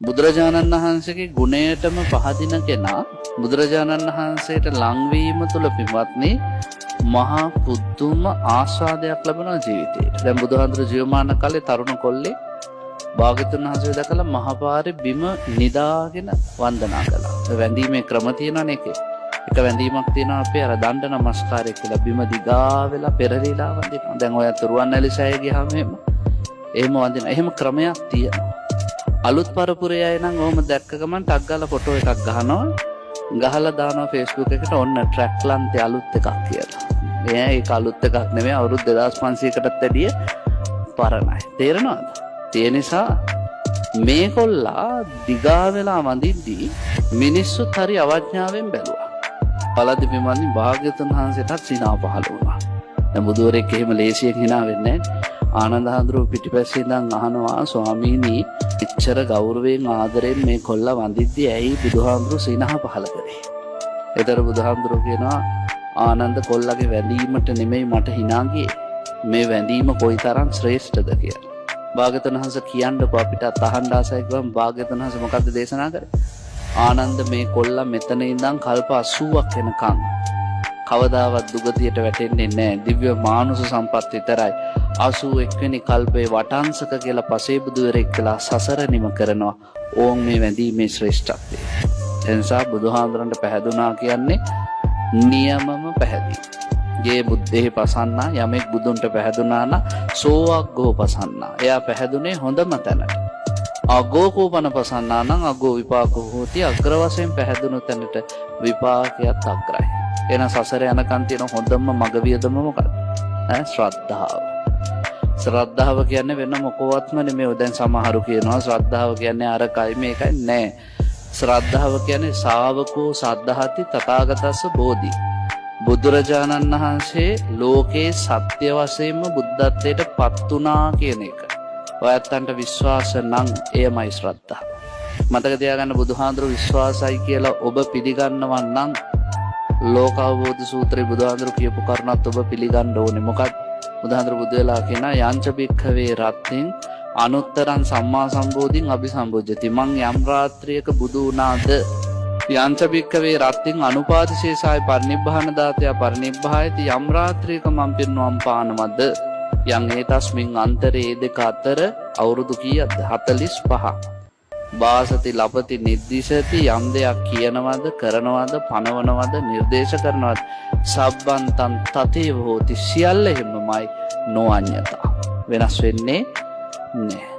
බුදුරජාණන් වහන්සේගේ ගුණයටම පහදින කෙනා බුදුරජාණන් වහන්සේට ලංවීම තුළ පින්වත්නි මහා පුදුම ආස්වාදයක් ලැබෙන ජීවිතේට. දැන් බුදුහාඳුර ජීවමාන කාලේ තරුණ කොල්ලේ භාග්‍යවතුන් වහන්සේ දැකලා මහපාරේ බිම නිදාගෙන වන්දනා කළා. වැඳීමේ ක්‍රම තියෙනවනේ එකේ. එක වැඳීමක් තියෙනවා අපේ අර දණ්ඩ නමස්කාරය කියලා බිම දිගා වෙලා පෙරලිලා වඳිනවා. දැන් ඔය රුවන්වැලිසෑය ගියාම එහෙම වඳිනවා. එහෙම ක්‍රමයක් තියෙනවා. අලුත් පරපුරේ අය නම් ඔහොම දැක්ක ගමන් ටක් ගාලා ෆොටෝ එකක් ගහනවා. ගහලා දානවා Facebook එකට ඔන්න ට්‍රැක් ලන්තේ අලුත් එකක් කියලා. එයා ඒක අලුත් එකක් නෙමෙයි අවුරුදු 2500කටත් වැඩිය පරණයි. තේරෙනවද? ඒ නිසා මේකොල්ලා දිගා වෙලා වඳිද්දී මිනිස්සුත් හරි අවඥාවෙන් බැලුවා. බලද්දි මෙවන්නේ භාග්‍යවතුන් වහන්සේටත් සිනා පහළ වුණා. දැන් බුදුවරයෙක් එහෙම ලේසියෙන් hina වෙන්නේ නැහැ. ආනන්ද හඳුරු පිටිපස්සේ ඉඳන් අහනවා ස්වාමීනි එච්චර ගෞරවයෙන් ආදරයෙන් මේ කොල්ලා වඳිද්දී ඇයි බුදුහාමුදුරු සිනහ පහළ කරේ? ඒතර බුදුහාමුදුරු කියනවා ආනන්ද කොල්ලාගේ වැඳීමට නෙමෙයි මට hina ගියේ. මේ වැඳීම කොයිතරම් ශ්‍රේෂ්ඨද කියලා. භාග්‍යවතුන් වහන්සේ කියන්නකෝ අපිට අහන්න ආසයි ගමන් භාග්‍යවතුන් වහන්සේ මොකද්ද දේශනා කරේ? ආනන්ද මේ කොල්ලා මෙතන ඉඳන් කල්ප 80ක් වෙනකන් කවදාවත් දුගතියට වැටෙන්නේ නැහැ. දිව්‍ය මානුෂ සම්පත් විතරයි. 81 වෙනි කල්පේ වටාංශක කියලා පසේ බුදුවරෙක් කියලා සසර නිම කරනවා. ඕම් මේ වැඳීමේ ශ්‍රේෂ්ඨත්වය. එනිසා බුදුහාඳුරන්ට පැහැදුනා කියන්නේ නියමම පැහැදී. යේ බුද්ධේ පසන්නා යමෙක් බුදුන්ට පැහැදුනා නම් සෝවග්ගෝ පසන්නා. එයා පැහැදුනේ හොඳම තැනට. අගෝ කෝපන පසන්නා නම් අගෝ විපාකෝ හෝති. අග්‍ර වශයෙන් පැහැදුණු තැනට විපාකයක් අග්‍රයි. එන සසර යනකන් තියෙන හොඳම මග වියදම මොකක්ද? ශ්‍රද්ධාව. ශ්‍රද්ධාව කියන්නේ වෙන මොකවත්ම නෙමෙයි. දැන් සමහරු කියනවා ශ්‍රද්ධාව කියන්නේ අරකයි මේකයි නෑ. ශ්‍රද්ධාව කියන්නේ ශාවකෝ සද්ධාති තථාගතස්ස බෝධි. බුදුරජාණන් වහන්සේ ලෝකේ සත්‍ය වශයෙන්ම බුද්ධත්වයට පත් වුණා කියන එක. ඔයත්තන්ට විශ්වාස නම් එයමයි ශ්‍රද්ධාව. මතක තියාගන්න බුදුහාඳුරු විශ්වාසයි කියලා ඔබ පිළිගන්නවා නම් ලෝක අවබෝධ සූත්‍රයේ බුදුහාඳුරු කියපු කරුණත් ඔබ පිළිගන්න ඕනේ. මොකක්ද? බුදුහාඳුරු බුදු වෙලා කියන යංච බික්ඛවේ රත්ත්‍ින් අනුත්තරං සම්මා සම්බෝධින් අபிසම්බොජ්ජති. මං යම් රාත්‍රියක බුදු වුණාද යංච බික්ඛවේ රත්ත්‍ින් අනුපාදිශේෂාය පරිනිබ්බාන දාතය පරිනිබ්බායති. යම් රාත්‍රියක මං පිරිනුවම් පානවද යං ඒතස්මින් අන්තරේ දෙක අතර අවුරුදු කීයක්ද? 45. වාසති ලපති නිද්දිශති. යම් දෙයක් කියනවද කරනවද පනවනවද නිර්දේශ කරනවද සබ්බන්තං තතේව හෝති. සියල්ල එහෙමමයි නොඅඤ්ඤතා. වෙනස් වෙන්නේ නැහැ.